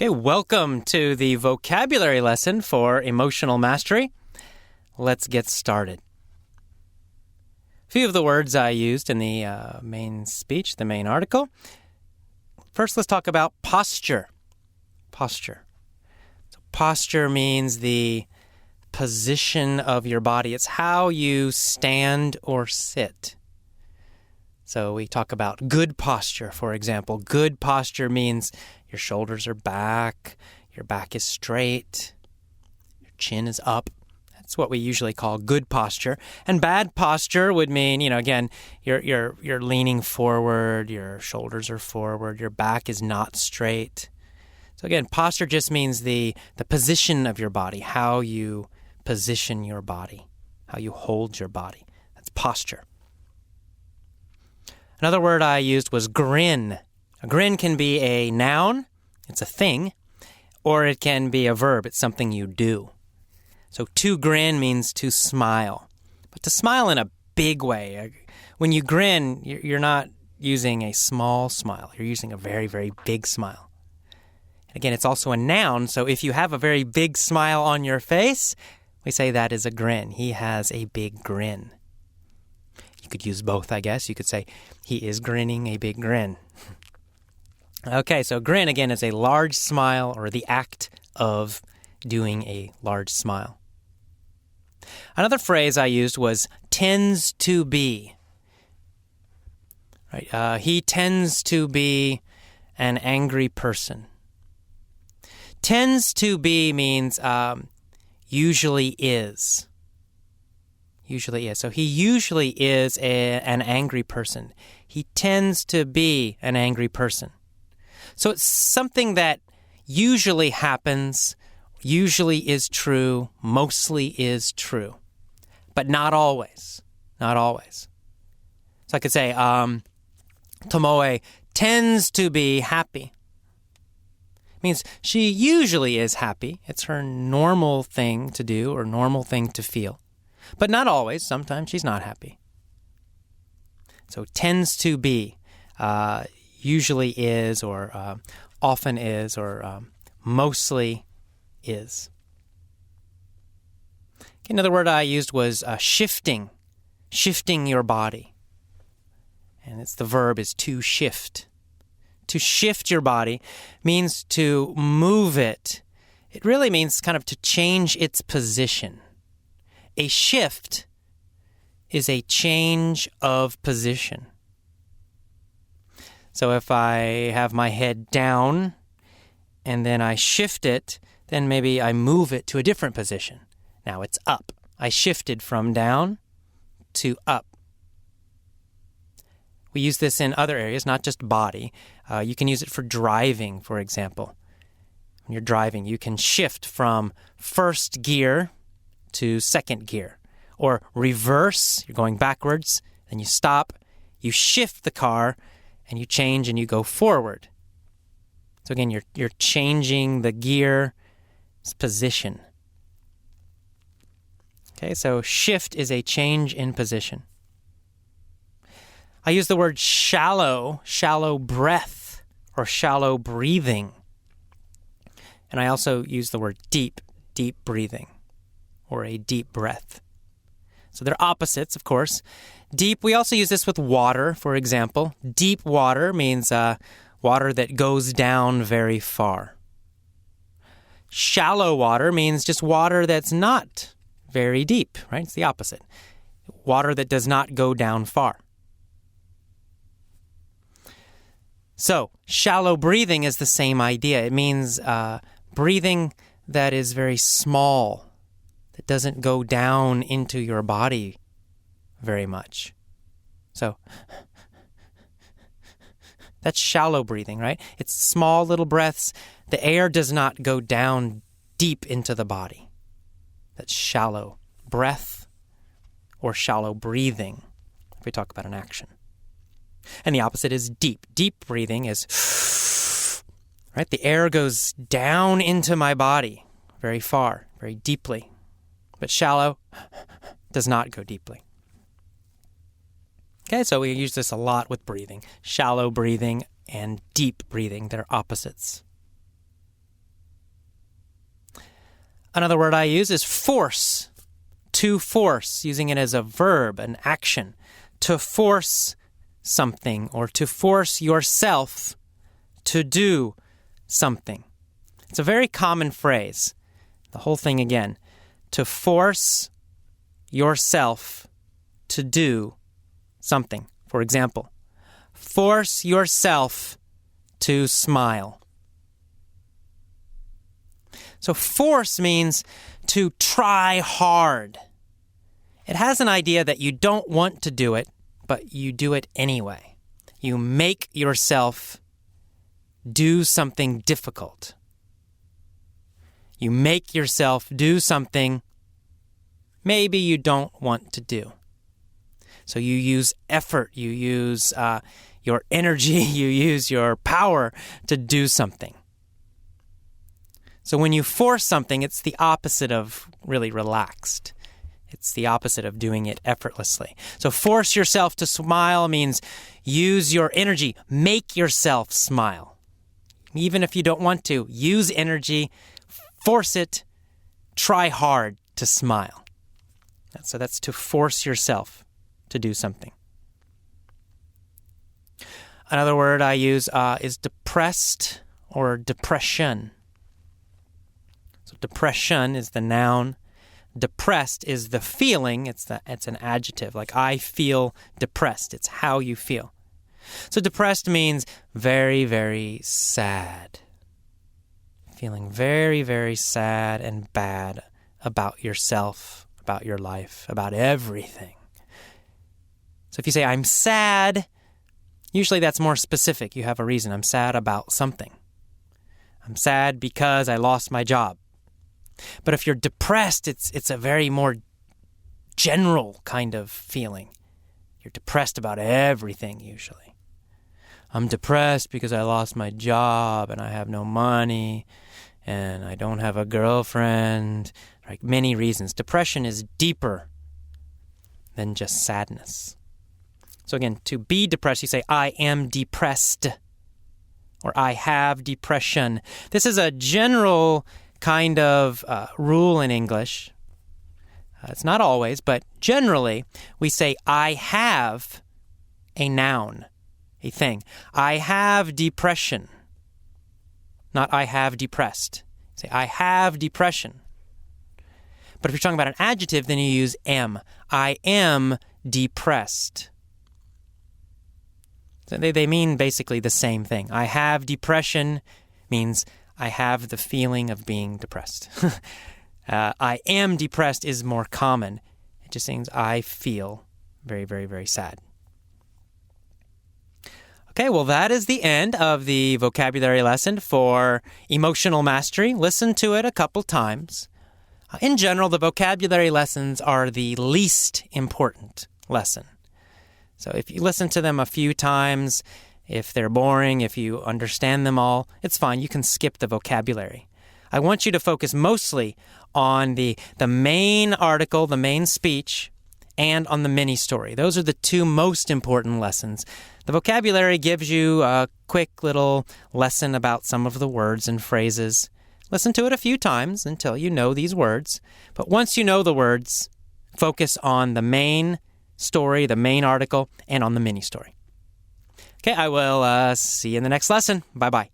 Okay, welcome to the vocabulary lesson for emotional mastery. Let's get started. A few of the words I used in the main speech, the main article. First, let's talk about posture. Posture. So posture means the position of your body. It's how you stand or sit. So we talk about good posture, for example. Good posture means your shoulders are back, your back is straight, your chin is up. That's what we usually call good posture. And bad posture would mean, again, you're leaning forward, your shoulders are forward, your back is not straight. So again, posture just means the position of your body, how you position your body, how you hold your body. That's posture. Another word I used was grin. A grin can be a noun, it's a thing, or it can be a verb, it's something you do. So to grin means to smile, but to smile in a big way. When you grin, you're not using a small smile, you're using a very, very big smile. And again, it's also a noun, so if you have a very big smile on your face, we say that is a grin. He has a big grin. You could use both, I guess. You could say, he is grinning a big grin. Okay, so grin, again, is a large smile or the act of doing a large smile. Another phrase I used was tends to be. Right? He tends to be an angry person. Tends to be means usually is. Usually is. So he usually is an angry person. He tends to be an angry person. So it's something that usually happens, usually is true, mostly is true, but not always. Not always. So I could say, Tomoe tends to be happy. It means she usually is happy. It's her normal thing to do or normal thing to feel. But not always. Sometimes she's not happy. So tends to be, usually is, or often is, or mostly is. Okay, another word I used was shifting. Shifting your body. And the verb is to shift. To shift your body means to move it. It really means kind of to change its position. A shift is a change of position. So if I have my head down and then I shift it, then maybe I move it to a different position. Now it's up. I shifted from down to up. We use this in other areas, not just body. You can use it for driving, for example. When you're driving, you can shift from first gear to second gear, or reverse, you're going backwards, then you stop, you shift the car, and you change and you go forward. So again, you're changing the gear's position. Okay, so shift is a change in position. I use the word shallow breath, or shallow breathing. And I also use the word deep breathing, or a deep breath. So they're opposites, of course. Deep, we also use this with water, for example. Deep water means water that goes down very far. Shallow water means just water that's not very deep, right? It's the opposite. Water that does not go down far. So, shallow breathing is the same idea. It means breathing that is very small, that doesn't go down into your body very much. So, that's shallow breathing, right? It's small little breaths. The air does not go down deep into the body. That's shallow breath or shallow breathing, if we talk about an action. And the opposite is deep. Deep breathing is, right? The air goes down into my body very far, very deeply. But shallow does not go deeply. Okay, so we use this a lot with breathing. Shallow breathing and deep breathing, they're opposites. Another word I use is force. To force, using it as a verb, an action. To force something or to force yourself to do something. It's a very common phrase. The whole thing again. To force yourself to do something. For example, force yourself to smile. So force means to try hard. It has an idea that you don't want to do it, but you do it anyway. You make yourself do something difficult. You make yourself do something maybe you don't want to do. So you use effort, you use your energy, you use your power to do something. So when you force something, it's the opposite of really relaxed. It's the opposite of doing it effortlessly. So force yourself to smile means use your energy, make yourself smile. Even if you don't want to, use energy, force it, try hard to smile. So that's to force yourself to do something. Another word I use is depressed or depression. So depression is the noun. Depressed is the feeling. It's an adjective. Like I feel depressed. It's how you feel. So depressed means very, very sad. Feeling very, very sad and bad about yourself, about your life, about everything. So if you say, I'm sad, usually that's more specific. You have a reason. I'm sad about something. I'm sad because I lost my job. But if you're depressed, it's a very more general kind of feeling. You're depressed about everything, usually. I'm depressed because I lost my job and I have no money and I don't have a girlfriend. Like many reasons. Depression is deeper than just sadness. So again, to be depressed, you say, I am depressed, or I have depression. This is a general kind of rule in English. It's not always, but generally, we say, I have a noun, a thing. I have depression, not I have depressed. Say, I have depression. But if you're talking about an adjective, then you use am. I am depressed. So they mean basically the same thing. I have depression means I have the feeling of being depressed. I am depressed is more common. It just means I feel very, very, very sad. Okay, well, that is the end of the vocabulary lesson for emotional mastery. Listen to it a couple times. In general, the vocabulary lessons are the least important lesson. So if you listen to them a few times, if they're boring, if you understand them all, it's fine. You can skip the vocabulary. I want you to focus mostly on the main article, the main speech, and on the mini story. Those are the two most important lessons. The vocabulary gives you a quick little lesson about some of the words and phrases. Listen to it a few times until you know these words. But once you know the words, focus on the main story, the main article, and on the mini story. Okay, I will see you in the next lesson. Bye-bye.